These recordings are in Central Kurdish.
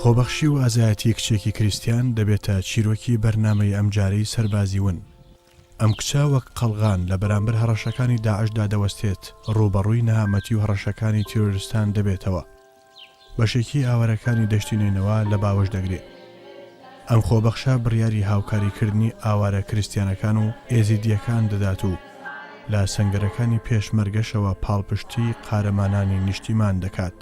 خۆبەخشی و ئازایەتی کچێکی کریستیان دەبێتە چیرۆکی بەرنامەی ئەمجارەی سەربازی ون. ئەم کچە وەک قەڵغان لە بەرامبەر هەڕەشەکانی داعشدا دەوەستێت، ڕوبەڕووی نەهامەتی و هەڕەشەکانی تیرۆریستان دەبێتەوە. بەشێکی ئاوارەکانی دەشتینەوە لە باوەش دەگرێت. ئەم خۆبەخشە بڕیاری هاوکاریکردنی ئاوارە کریستیانەکان و ئێزیدیەکان دەدات و لە سەنگەرەکانی پێشمەرگەشەوە پاڵپشتی قارەمانانی نیشتیمان دەکات.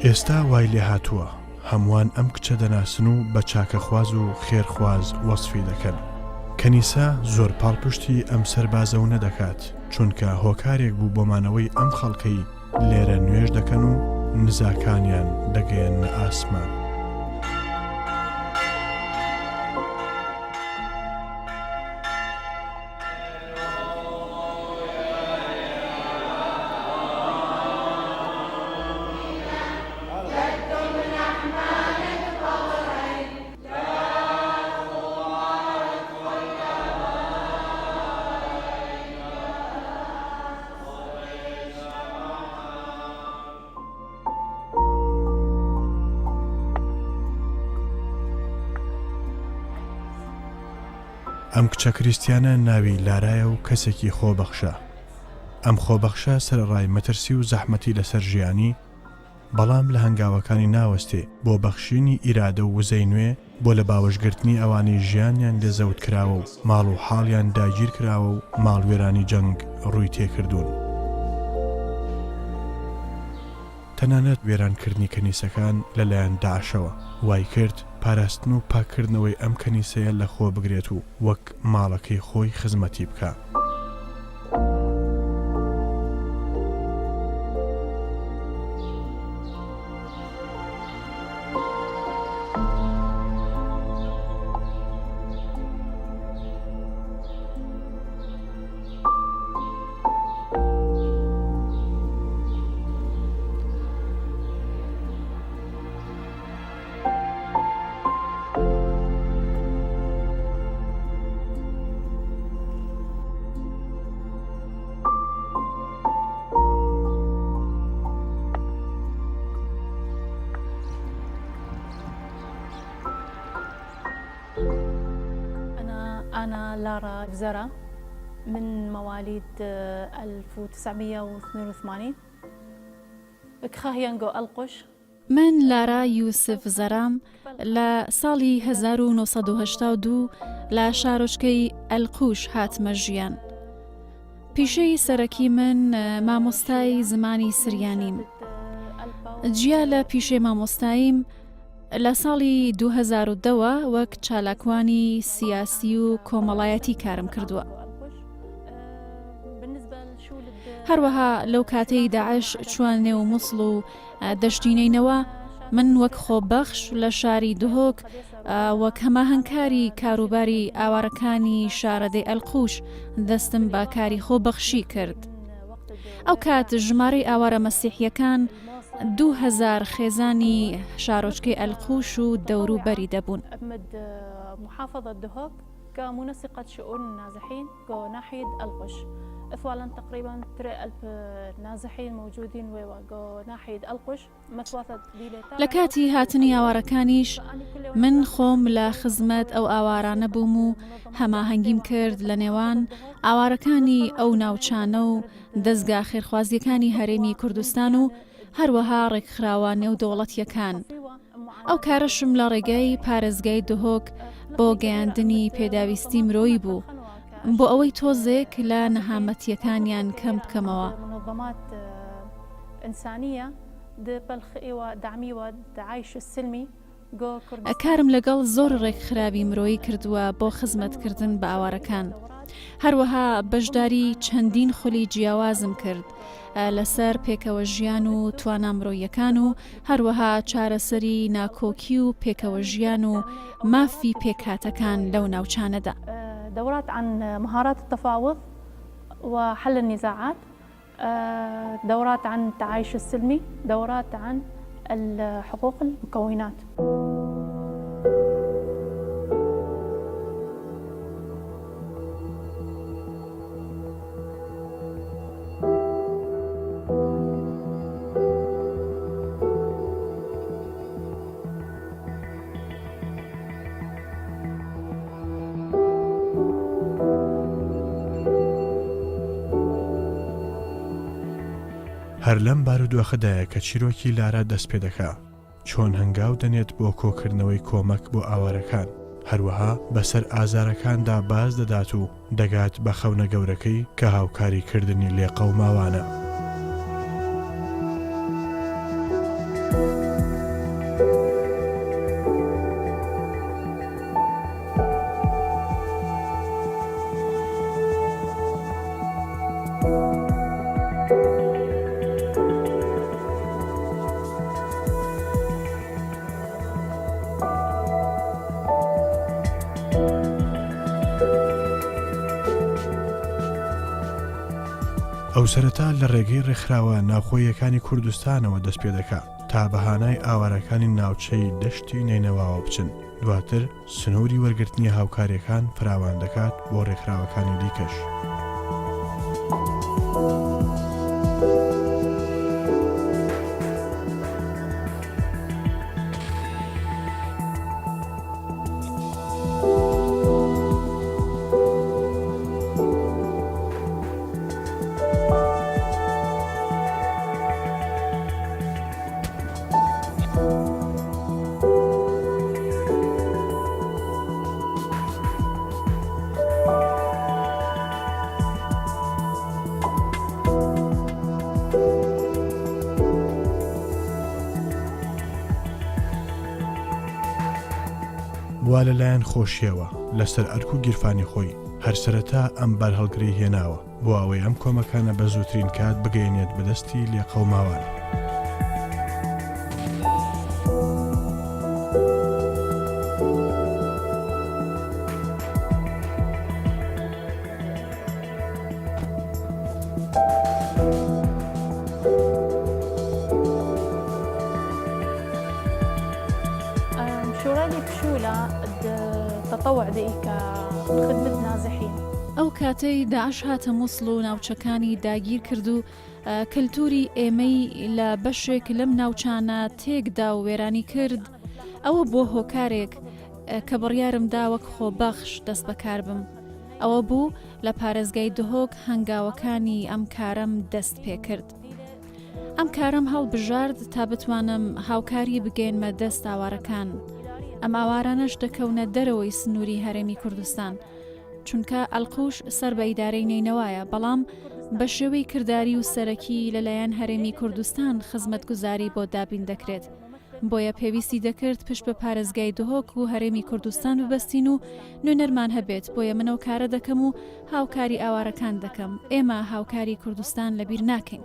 ئێستا وای لێ هاتووە هەمووان ئەم کچە دەناسن و بە چاکەخواز و خێرخواز وەسفی دەکەن. کەنیسا زۆر پاڵپشتی ئەم سەربازە و نەدەکات، چونکە هۆکارێک بوو بۆمانەوەی ئەم خەڵکەی لێرە نوێژ دەکەن و نزاکانیان دەگەیەنە ئاسمان. ئەم کچە کریستیانە ناوی لارایە و کەسێکی خۆبەخشە. ئەم خۆبەخشە سەرڕای مەترسی و زەحمەتی لەسەر ژیانی، بەڵام لە هەنگاوەکانی ناوەستێ بۆ بەخشینی ئیرادە و وزەی نوێ بۆ لە باوەشگرتنی ئەوانی ژیانیان لێزەوت کراوە و ماڵ و حاڵیان داگیر کراوە و ماڵوێرانی جەنگ ڕووی تێکردوون. تەنانەت وێرانکردنی کەنیسەکان لەلایەن داعشەوە وای کرد پاراستن و پاکردنەوەی ئەم کەنیسەیە لە خۆ بگرێت و وەک ماڵەکەی خۆی خزمەتی بکە. أنا لارا زرا من مواليد 1982 بكخاهيانغو القش. من لارا یوسف زەرام لە ساڵی 1982 لە شارۆچکەی ئەلقوش هاتمە ژیان. پیشەی سەرەکی من مامۆستای زمانی سریانیم. جیا لە پیشەی مامۆستاییم لە ساڵی 2002 وەک چالاکوانی سیاسی و کۆمەڵایەتی کارم کردووە. هەروەها لەو کاتەی داعش چوان نێو موسڵ و دەشتینەینەوە من وەک خۆبەخش لە شاری دهۆک وەک هەماهەنگکاری کاروباری ئاوارەکانی شارەدەی ئەلقوش دەستم بە کاری خۆبەخشی کرد. ئەو کات ژمارەی ئاوارە مەسیحیەکان 2000 خێزانی شارۆچکەی ئەلقوش و دەوروبەری دەبوون. محافظة دهوك كمنسقة شؤون النازحين ناحية القش. فعلا تقريبا 3000 نازحين موجودين ناحية القش متواصل لە کاتی هاتنی ئاوارەکانیش من خۆم لە خزمەت ئەو ئاوارانە بووم و هەماهەنگیم کرد لە نێوان ئاوارەکانی ئەو ناوچانە و دەستگا خێرخوازیەکانی هەرێمی کوردستان و هەروەها ڕێکخراوە نێو دەوڵەتیەکان. ئەو کارەشم لە ڕێگەی پارێزگای دهۆک بۆ گەیاندنی پێداویستی مرۆیی بوو بۆ ئەوەی تۆزێک لە نەهامەتیەکانیان کەم بکەمەوە. منظمات إنسانية بالخي ودعمي والعيش السلمي. کارم لەگەڵ زۆر ڕێکخراوی مرۆیی کردووە بۆ خزمەتکردن بە ئاوارەکان. هەروەها بەشداری چەندین خولی جیاوازم کرد لەسەر پێکەوە ژیان و توانامرۆیەکان و هەروەها چارەسەری ناکۆکی و پێکەوە ژیان و مافی پێکهاتەکان لەو ناوچانەدا. دورات عن مهارات التفاوض وحل النزاعات، دورات عن التعايش السلمي، دورات عن حقوق المكونات. هەر لەم بارودۆخەدایە کە چیرۆکی لارە دەست پێ دەکا چۆن هەنگاو دەنێت بۆ کۆکردنەوەی کۆمەک بۆ ئاوارەکان، هەروەها بەسەر ئازارەکاندا باز دەدات و دەگات بە خەونە گەورەکەی کە هاوکاریکردنی لێقەوماوانە. ئەو سەرەتا لە ڕێگەی ڕێکخراوە ناوخۆیەکانی کوردستانەوە دەست پێ دەکات تا بەهانای ئاوارەکانی ناوچەی دەشتی نینەواوە بچن، دواتر سنووری وەرگرتنی هاوکاریەکان فراوان دەکات بۆ ڕێکخراوەکانی دیکەش. وا لەلایەن خۆشیەوە لەسەر ئەرک و گیرفانی خۆی هەر سەرەتا ئەم بەرهەڵگری هێناوە بۆ ئەوەی ئەم کۆمەکانە بە زووترین کات بگەێنێت بەدەستی لێقەوماوان. تطوع دقيقة خدمة نازحين. ئەو کاتەی داعش هاتە مووسڵ و ناوچەکانی داگیر کرد و کەلتوری ئێمەی لە بەشێک لەم ناوچانە تێکدا و وێرانی کرد، ئەوە بۆ هۆکارێک کە بڕیارمدا وەک خۆبەخش دەست بەکار بم. ئەوە بوو لە پارێزگای دهۆک هەنگاوەکانی ئەم کارم دەست پێ کرد. ئەم کارم هەڵبژارد تا بتوانم هاوکاری بگەینمە دەست ئاوارەکان. ئەم ئاوارانەش دەکەونە دەرەوەی سنووری هەرێمی کوردستان، چونکە ئەلقوش سەر بە ئیدارەی نینەوایە، بەڵام بە شێوەی کردداری و سەرەکی لەلایەن هەرێمی کوردستان خزمەتگوزاری بۆ دابین دەکرێت. بۆیە پێویستی دەکرد پشت بە پارێزگای دهۆک و هەرێمی کوردستان ببەستین و نوێنەرمان هەبێت، بۆیە منەوە کارە دەکەم و هاوکاری ئاوارەکان دەکەم. ئێمە هاوکاری کوردستان لەبیر ناکەین.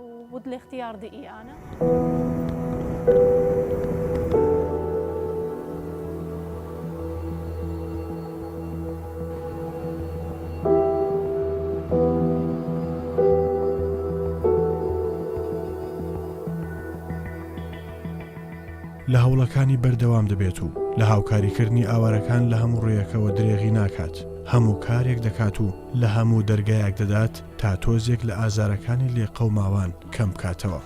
لە هەوڵەکانی بەردەوام دەبێت و لە هاوکاریکردنی ئاوارەکان لە هەموو ڕێیەکەوە درێغی ناکات، هەموو کارێک دەکات و لە هەموو دەرگایەک دەدات تا تۆزێک لە ئازارەکانی لێقەوماوان کەم کاتەوە.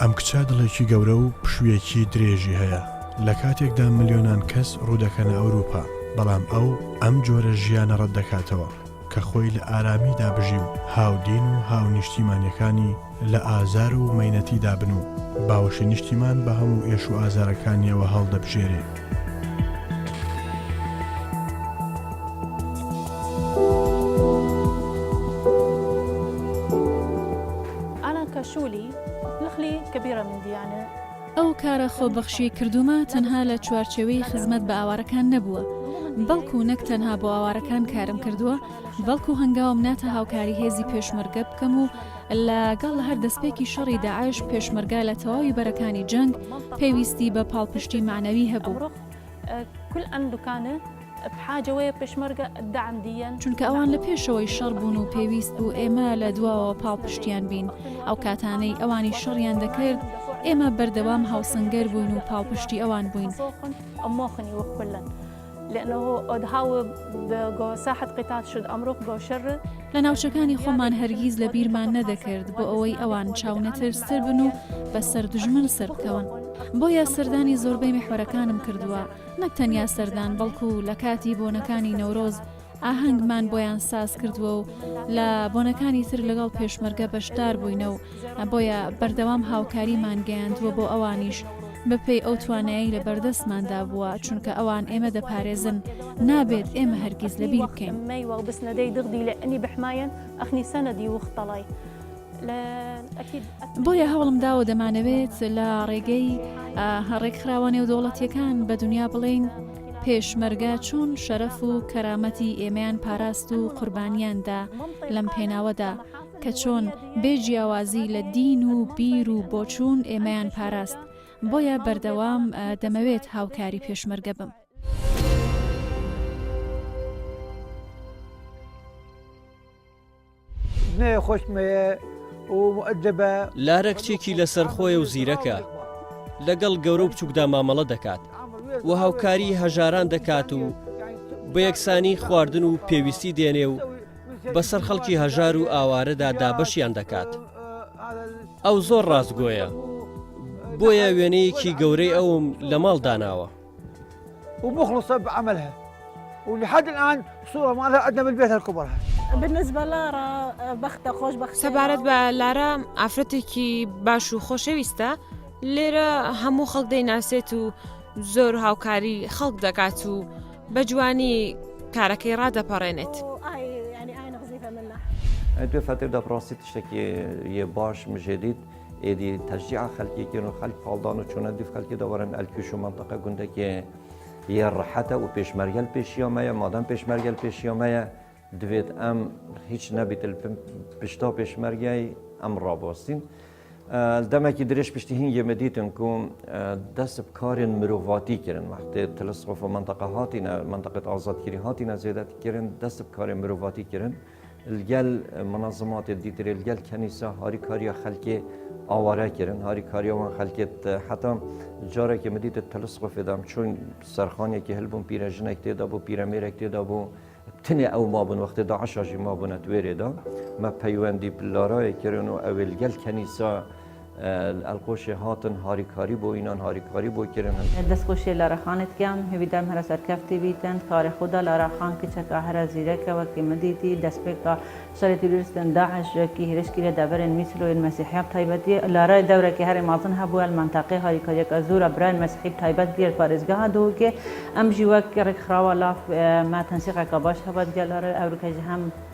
ئەم کچە دڵێکی گەورە و پشوویەکی درێژی هەیە. لە کاتێکدا ملیۆنان کەس ڕوودەکەنە ئەوروپا، بەڵام ئەو ئەم جۆرە ژیانە ڕەت دەکاتەوە کە خۆی لە ئارامیدا بژی و هاودین و هاونیشتیمانیەکانی لە ئازار و مەینەتیدا بن و باوەشی نیشتیمان بە هەموو ئێش و ئازارەکانیەوە هەڵدەبژێرێ. أنا كشولي نخلي كبيرة من ديانة. ئەو کارە خۆبەخشی کردومە تەنها لە چوارچێوەی خزمەت بە ئاوارەکان نەبووە، بەڵکو نەک تەنها بۆ ئاوارەکان کارم کردووە، بەڵکو هەنگاوم ناتە هاوکاری هێزی پێشمەرگە بکەم و لەگەڵ هەر دەستپێکی شەڕی داعش پێشمەرگە لە تەواوی بەرەکانی جەنگ پێویستی بە پاڵپشتی معنەوی هەبوو. كل عنده كان بحاجة ويا بيشمرقة الدعم ديا، چونکە ئەوان لە پێشەوەی شەڕ بوون و پێویست بوو ئێمە لە دواوە پاڵپشتیان بین. ئەو کاتانەی ئەوانی شەڕیان دەکرد ئێمە بەردەوام هاوسەنگەر بووین و پاڵپشتی ئەوان بووین. أموخني وكلا لأنه أدهاو بجو ساحة قتال شد أمرق جو شر. لە ناوچەکانی خۆمان هەرگیز لە بیرمان نەدەکرد بۆ ئەوەی ئەوان چاونەترستر بن و بەسەر دژمن سەر بکەون. بۆیە سەردانی زۆربەی میحوەرەکانم کردووە، نەک تەنیا سەردان بەڵکو لە کاتی بۆنەکانی نەورۆز ئاهەنگمان بۆیان ساز کردووە و لە بۆنەکانی تر لەگەڵ پێشمەرگە بەشدار بووینە و بۆیە بەردەوام هاوکاریمان گەیاندووە بۆ ئەوانیش بەپێی ئەو توانایی لە بەردەستماندا بووە، چونکە ئەوان ئێمە دەپارێزن، نابێت ئێمە هەرگیز لەبیر بکەین. وبسندي دغدي لأني بحماية أخني سندي وخطلاي. بۆیە هەوڵم داوە دەمانەوێت لە ڕێگەی ڕێکخراوە نێودەوڵەتیەکان بە دنیا بڵێین پێشمەرگە چۆن شەرەف و کەرامەتی ئێمەیان پاراست و قوربانیاندا لەم پێناوەدا کە چۆن بێجیاوازی لە دین و بیر و بۆچوون ئێمەیان پاراست. بۆیە بەردەوام دەمەوێت هاوکاری پێشمەرگە بم. خۆشمەیە ومؤدبە لارە کچێکی لەسەر خۆیە و زیرەکە لەگەڵ گەورە و بچووکدا مامەڵە دەکات و هاوکاری هەژاران دەکات و بە یەکسانی خواردن و پێویستی دێنێ و بەسەر خەڵکی هەژار و ئاوارەدا دابەشیان دەکات. ئەو زۆر ڕاستگۆیە، بۆیە وێنەیەکی گەورەی ئەوم لە ماڵ داناوە ومخلصة بعملها ولحد الآن صورة مالها عندنا بالبيت الكبرى. بالنسبة لارا بەختە خۆش بەخت سەبارەت بە لارە ئافرەتێکی باش و خۆشەویستە، لێرە هەموو خەڵک دەیناسێت و زۆر هاوکاری خەڵک دەکات و بە جوانی کارەکەی ڕادەپەڕێنێت. دوێ فەتردا پرۆسی تشتێکی یە باش مژێدیت ئێدی تەشجیع خەلکێکن و خەلک پاڵدان و چۆنە دیف خەلکی دەوەرن ئەلکیش و منطقە گوندێکی یە ڕەحەتە و پێشمەرگەل پێشیۆمەیە مادام پێشمەرگەل پێشیۆمەیە دوێت ئەم هیچ نەبیت پشتا پێشمەرگای ئەم ڕابۆستین. دەمێکی درێژ پشتی هین یەمەدیتن کوم دەست بکارێن مرۆڤاتی کردن وەختێ تەلسقۆف و منطقە هاتینە منطقەت ئازادگیری هاتینە زێدەتکردن دەست بکارێن مرۆڤاتی کردن الگەل منظمات دیتر الگەل کەنیسا هاریکاریە خەلکێ ئاوارە کردن هاریکاریەوان خەلکێت حتا جارێکی مدیتە تەلسقۆفێدام چۆن سەرخانێکی هەلبوون پیرەژنێک تێدا بوو پیرەمێرێک تێدا بوو تنێ ئەو مابوون وەختێ داعشاژی مابوونە توێرێدا مە پەیوەندی پلارایەکردن و ئەوێلگەل کەنیسا القۆشی هاتن هاریکاری بۆ ئینان هاریکاری بۆ کردن دەستخۆشیە لە ڕەخانت کەم هێویدام هەرە سەرکەفتی بیتن کاری خۆدا لە ڕەخان کچەکە هەرە زیرەکەوە کێمەدیتی دەستپێکە شەری تروریستن داعشێکی هێرشکی لە دەبەرن میسلۆین مەسیحیاب تایبەتی لارای دەورێکی هەری مازن هەبووە منتاقی هاریکاریەکە زۆرە بران مەسیحیب تایبەت گیر پارێزگە هاتووکێ ئەم ژیوەک ڕێکخراوە لاف ما تەنسیقەکە باش هەبات گەلارە ئەوروکەژ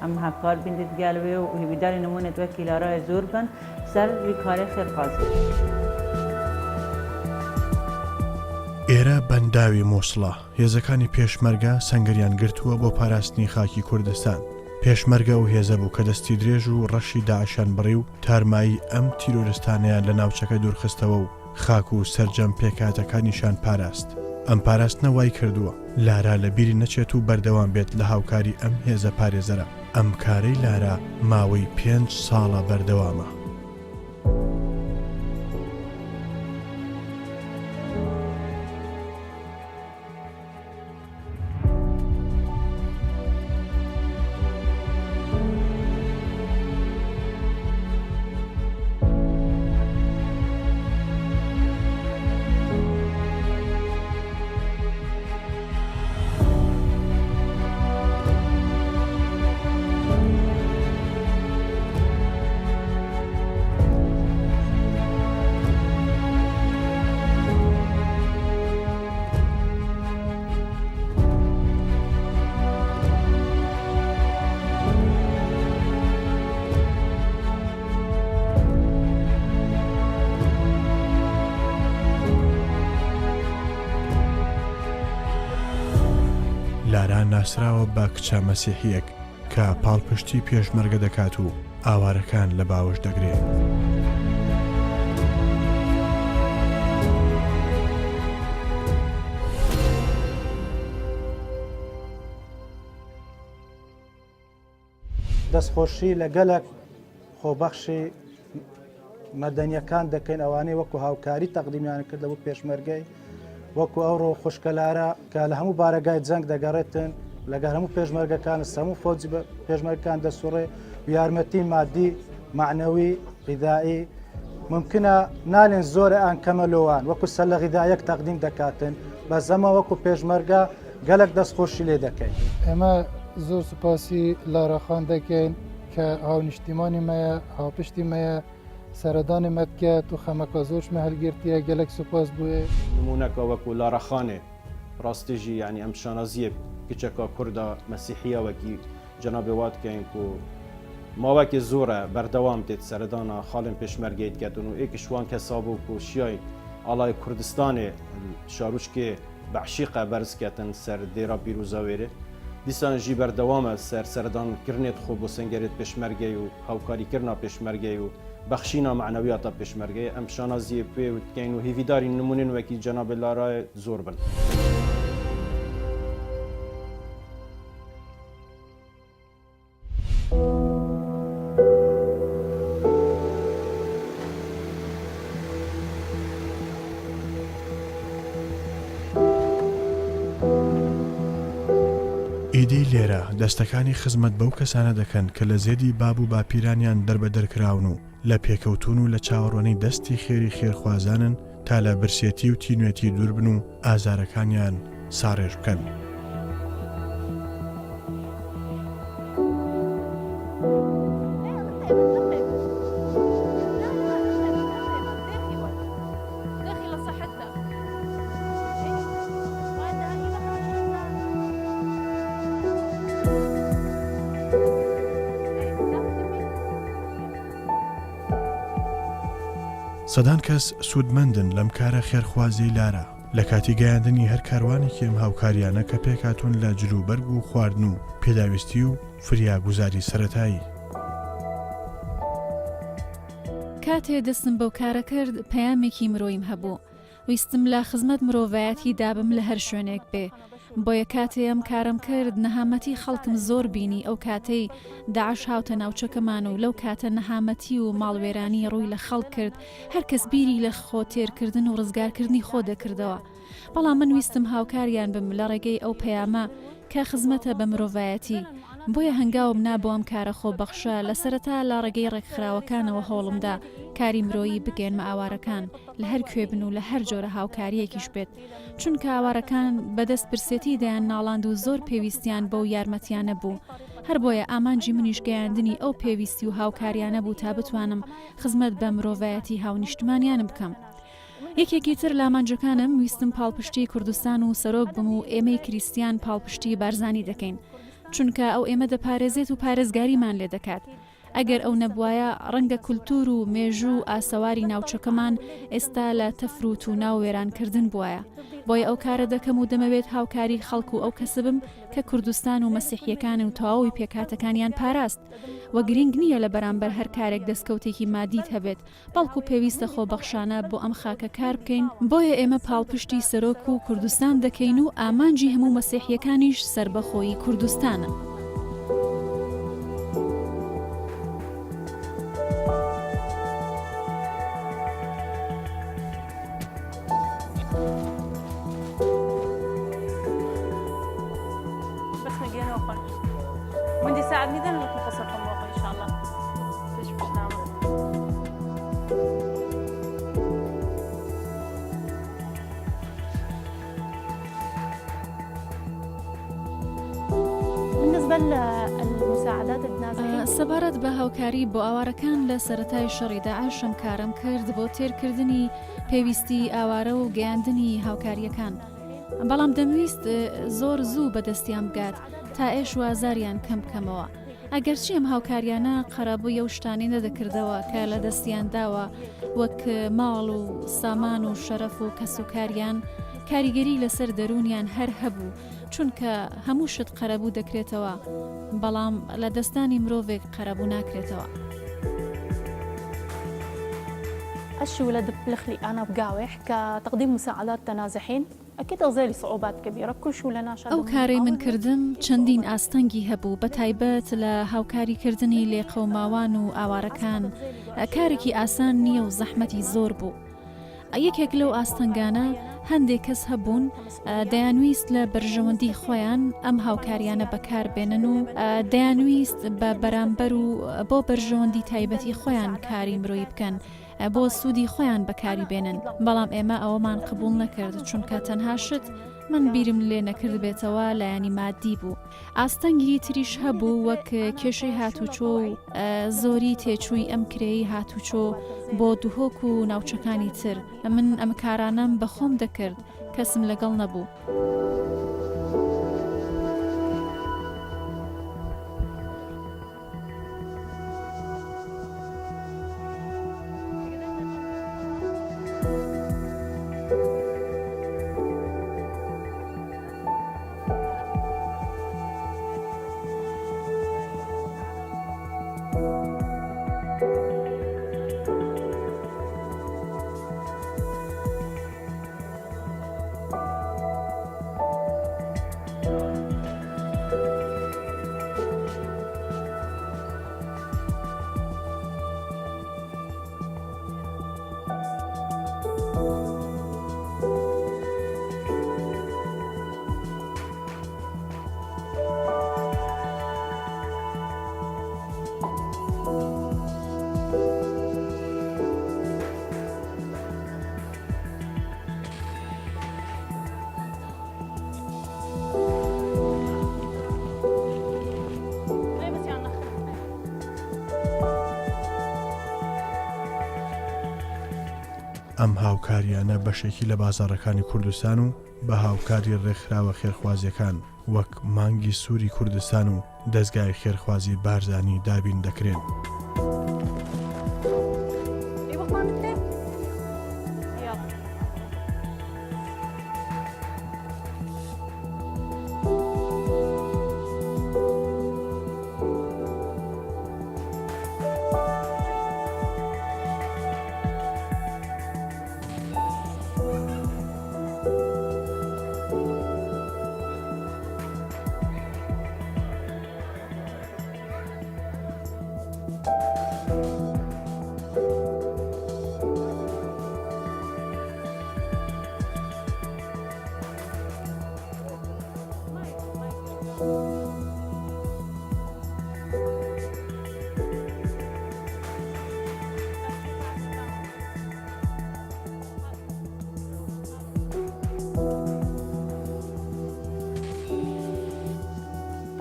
هەم هەفکار بینیت گەلوێ و هێویداری نمونێت وەکی لارای زۆر بن سەر ریکاری خێرخوازی. ئێرە بەنداوی مۆسڵە هێزەکانی پێشمەرگە سەنگەریان گرتووە بۆ پاراستنی خاکی کوردستان. پێشمەرگە و هێزە بوو کە دەستی درێژ و ڕەشی داعشان بڕی و تارمایی ئەم تیرۆرستانیان لە ناوچەکە دوورخستەوە و خاک و سەرجەم پێکاتەکانیشان پاراست. ئەم پاراستنە وای کردووە لارا لە بیری نەچێت و بەردەوام بێت لە هاوکاری ئەم هێزە پارێزەرە. ئەم کارەی لارا ماوەی 5 ساڵە بەردەوامە. لارا ناسراوە بە کچە مەسیحیەک کە پاڵپشتی پێشمەرگە دەکات و ئاوارەکان لە باوەش دەگرێت. دەستخۆشی لە گەلک خۆبەخشی مەدەنیەکان دەکەین ئەوانەی وەکو هاوکاری تەقدیمیان کرد بۆ پێشمەرگەی وەکو ئەوڕۆ خوشکەلارە کە لە هەموو بارەگای جەنگ دەگەڕێتن لەگەڵ هەموو پێشمەرگەکان هەموو فۆجی پێشمەرگەکان دەسوڕێ و یارمەتی مادی معنەوی غیدایی ممکنە نالێن زۆرە ئان کەمە لۆوان وەکو سەر لە غیدایەک تەقدیم دەکاتن بە زەمە وەکو پێشمەرگە گەلک دەستخۆشی لێ دەکەین. ئێمە زۆر سوپاسی لاراخان دەکەین کە هاونیشتیمانی مەیە هاوپشتی مەیە سەردانی مەدکات و خەمەکە زۆرشمە هەلگرتیە گەلک سوپاس بووێ نمونەکە وەکو لاراخانێ ڕاستیژی ینی ئەم شانازیە کچەکە کووردا مەسیحیە وەکی جەنابێ واتکەین و ماوەکی زۆرە بەردەوام دێت سەردانە خاڵن پێشمەرگەیت کەتون و ئێکشوان کەسا بوو و شیای ئاڵای کوردستانێ شاروشکێ بەعشیقە بەرزکەتن سەر دێرا پیرۆزاوێرێ دیسان ژی بەردەوامە سەردانکردنێت خۆ بۆ سنگەرێت پێشمەرگەی و هاوکاریکردنا پێشمەرگەی و بەخشینا معنەویاتە پێشمەرگەی ئەم شانازیە پێ وتکەین و هیویداری نمونین وەکی جەنابێ لارای زۆر بن. ئیدی لێرە دەستەکانی خزمەت بەو کەسانە دەکەن کە لە زێدی باب و باپیرانیان دەربەدەرکراون و لە پێکەوتون و لە چاوەڕوانی دەستی خێری خێرخوازانن تا لە برسێتی و تینوێتی دوور بن و ئازارەکانیان ساڕێژ بکەن. سەدان کەس سوودمەندن لەم کارە خێرخوازی لارە لە کاتی گەیاندنی هەر کاروانێکی ئەم هاوکاریانە کە پێکاتون لە جلوبەرگ و خواردن و پێداویستی و فریاگوزاری سەرەتایی. کاتێ دەستم بەو کارە کرد پەیامێکی مرۆیم هەبوو ویستم لە خزمەت مرۆڤایەتی دابم لە هەر شوێنێک بێ بۆیە کاتێ ئەم کارم کرد نەهامەتی خەڵکم زۆر بینی ئەو کاتەی داعش هاوتە ناوچەکەمان و لەو کاتە نەهامەتی و ماڵوێرانی ڕووی لە خەڵک کرد هەر کەس بیری لە خۆ تێرکردن و ڕزگارکردنی خۆ دەکردەوە بەڵام من ویستم هاوکاریان بم لە ڕێگەی ئەو پەیامە کە خزمەتە بە مرۆڤایەتی بۆیە هەنگاوم نابۆ ئەم کارە خۆ بەخشە لە سەرەتا لە ڕێگەی ڕێکخراوەکانەوە هەوڵمدا کاری مرۆیی بگەێنمە ئاوارەکان لە هەر کوێ بن و لە هەر جۆرە هاوکاریەکیش بێت چونکە ئاوارەکان بەدەست برسێتی دەیان ناڵاند و زۆر پێویستیان بەو یارمەتیانە بوو هەر بۆیە ئامانجی منیش گەیاندنی ئەو پێویستی و هاوکاریانە بوو تا بتوانم خزمەت بە مرۆڤایەتی هاونیشتمانیانم بکەم. یەکێکی تر لە ئامانجەکانم ویستم پاڵپشتی کوردستان و سەرۆک بم و ئێمەی کریستیان پاڵپشتی بارزانی دەکەین چونکە ئەو ئێمە دەپارێزێت و پارێزگاریمان لێ دەکات. ئەگەر ئەو نەبوایە ڕەنگە کولتور و مێژوو و ئاسەواری ناوچەکەمان ئێستا لە تەفروت و ناوێرانکردن بووایە بۆیە ئەو کارە دەکەم و دەمەوێت هاوکاری خەڵک و ئەو کەسبم کە کوردستان و مەسیحیەکان و تەواوی پێکاتەکانیان پاراست وە گرنگ نییە لە بەرامبەر هەر کارێک دەستکەوتێکی مادیت هەبێت بەڵکو پێویستە خۆبەخشانە بۆ ئەم خاکە کار بکەین بۆیە ئێمە پاڵپشتی سەرۆک و کوردستان دەکەین و ئامانجی هەموو مەسیحیەکانیش سربەخۆیی کوردستانە. وانت ساعدني ده نروح نقصر في الموقع ان شاء الله. ليش مش نعمل؟ بالنسبه للمساعدات النازحين سەبارەت بە هاوکاری بۆ ئاوارەکان لە سەرەتای شەڕی داعش ئەم کارم کرد بۆ تێرکردنی پێویستی ئاوارە و گەیاندنی هاوکاریەکان بەڵام دەمویست زۆر زوو بەدەستیان بگات تا ئێش و ئازاریان کەم بکەمەوە ئەگەرچی ئەم هاوکاریانە قەرەبوو ئەو شتانی نەدەکردەوە کە لە دەستیان داوە وەک ماڵ و سامان و شەرەف و کەسوکاریان کاریگەری لەسەر دەرونیان هەر هەبوو چونکە هەموو شت قەرەبوو دەکرێتەوە بەڵام لە دەستانی مرۆڤێک قەرەبوو ناکرێتەوە. أشي ولد بلخلي أنا بقاوح كتقديم مساعدات تنازحين أكيد أغزالي صعوبات كبيرة كل شو لنا شغل. ئەو کارەی من کردم چەندین ئاستەنگی هەبوو بە تایبەت لە هاوکاریکردنی لێقەوماوان و ئاوارەکان کارێکی ئاسان نییە و زەحمەتی زۆر بوو. یەکێک لەو ئاستەنگانە هەندێک کەس هەبوون دەیانویست لە بەرژەوەندی خۆیان ئەم هاوکاریانە بەکار بێنن و دەیانویست بە بەرامبەر و بۆ بەرژەوەندی تایبەتی خۆیان کاری مرۆیی بکەن بۆ سوودی خۆیان بەکاری بێنن بەڵام ئێمە ئەوەمان قبول نەکرد چونکە تەنها شت من بیرم لێ نەکرد بێتەوە لایەنی مادی بوو. ئاستەنگی تریش هەبوو وەک کێشەی هاتوچۆ و زۆری تێچووی ئەم کرێی هاتوچۆ بۆ دوهۆک و ناوچەکانی تر. من ئەم کارانەم بەخۆم دەکرد کەسم لەگەڵ نەبوو. ئەم هاوکاریانە بەشێکی لە بازاڕەکانی کوردستان و بە هاوکاری ڕێکخراوە خێرخوازیەکان وەک مانگی سووری کوردستان و دەستگای خێرخوازی بارزانی دابین دەکرێن.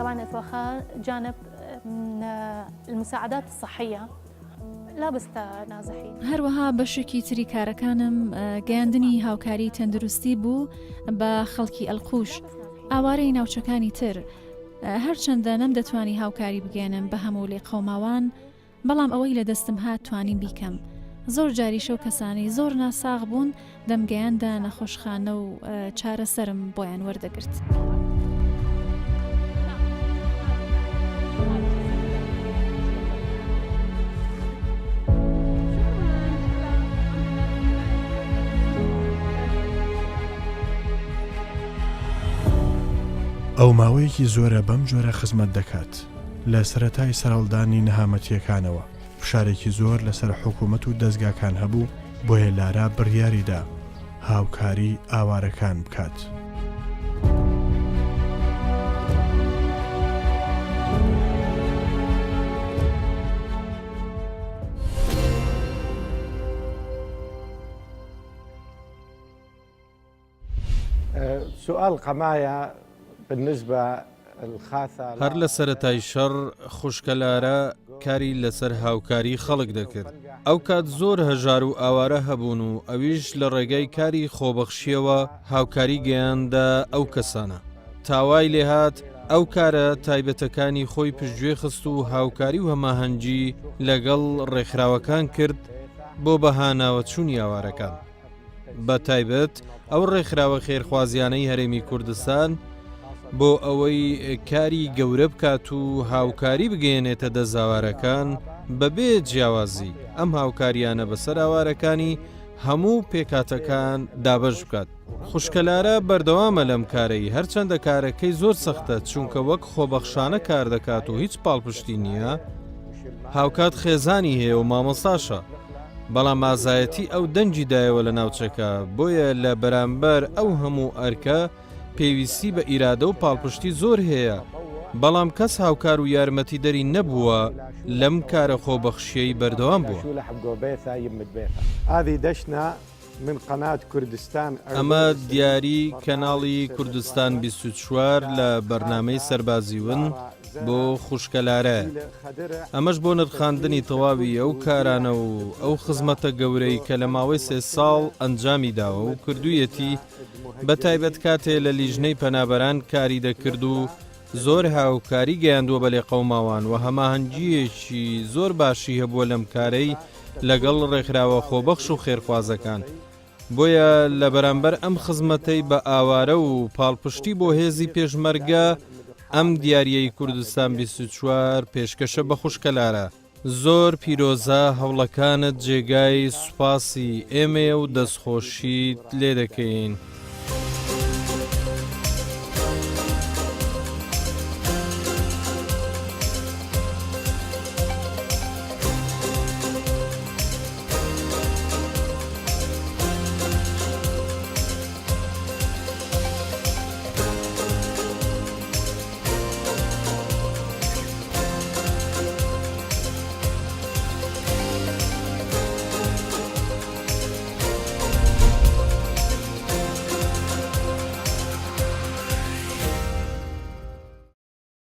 طبعا اتوخى جانب من المساعدات الصحية لا بس نازحين. هەروەها بەشێکی تری کارەکانم گەیاندنی هاوکاری تەندروستی بوو بە خەڵکی ئەلقوش ئاوارەی ناوچەکانی تر هەرچەندە نەمدەتوانی هاوکاری بگەێنم بە هەموو لێقەوماوان بەڵام ئەوەی لە دەستم هات توانیم بیکەم. زۆر جاریشە و کەسانی زۆر ناساغ بوون دەمگەیاندا نەخۆشخانە و چارەسەرم بۆیان وەردەگرت. ئەو ماوەیەکی زۆرە بەم جۆرە خزمەت دەکات لە سەرەتای سەرهەڵدانی نەهامەتیەکانەوە فشارێکی زۆر لەسەر حکوومەت و دەستگاکان هەبوو بۆیە لارا بڕیاریدا هاوکاری ئاوارەکان بکات. سؤال قماية بالنسبة هەر لە سەرەتای شەڕ خوشکەلارە کاری لەسەر هاوکاری خەڵک دەکرد. ئەو کات زۆر هەژار و ئاوارە هەبوون و ئەویش لە ڕێگای کاری خۆبەخشیەوە هاوکاری گەیاندا ئەو کەسانە. تاوای لێهات ئەو کارە تایبەتەکانی خۆی پشتگوێ خست و هاوکاری و هەماهەنگی لەگەڵ ڕێکخراوەکان کرد بۆ بەهاناوە چوونی ئاوارەکان. بە تایبەت ئەو ڕێکخراوە خێرخوازیانەی هەرێمی کوردستان بۆ ئەوەی کاری گەورە بکات و هاوکاری بگەێنێتە دەزاوارەکان بەبێ جیاوازی ئەم هاوکاریانە بەسەر ئاوارەکانی هەموو پێکاتەکان دابەش بکات. خوشکەلارە بەردەوامە لەم کارەی هەرچەندە کارەکەی زۆر سەختە چونکە وەک خۆبەخشانە کار دەکات و هیچ پاڵپشتی نییە، هاوکات خێزانی هەیە و مامۆستاشە، بەڵام ئازایەتی ئەو دەنجی دایەوە لە ناوچەکە، بۆیە لە بەرامبەر ئەو هەموو ئەرکە پێویستی بە ئیرادە و پاڵپشتی زۆر هەیە، بەڵام کەس هاوکار و یارمەتی دەری نەبووە لەم کارە خۆبەخشیەی بەردەوام بووە. من قناة كردستان ئەمە دیاری کەناڵی کوردستان 24 لە بەرنامەی سەربازی ون بۆ خوشکەلارە. ئەمەش بۆ نرخاندنی تەواوی ئەو کارانە و ئەو خزمەتە گەورەی کە لە ماوەی 3 ساڵ ئەنجامی داوە و کردوویەتی بە تایبەت کاتێ لە لیژنەی پەنابەران کاری دەکرد و زۆر هاوکاری گەیاندووە بەلێ قەوماوان و هەماهەنگیەکی زۆر باشی هەبووە لەم کارەی لەگەڵ ڕێکخراوە خۆبەخش و خێرخوازەکان. بۆیە لە بەرامبەر ئەم خزمەتەی بە ئاوارە و پاڵپشتی بۆ هێزی پێشمەرگە ئەم دیاریەی کوردستان 24 پێشکەشە بە خوشکەلارە. زۆر پیرۆزە هەوڵەکانت جێگای سوپاسی ئێمێ و دەستخۆشیت لێ دەکەین.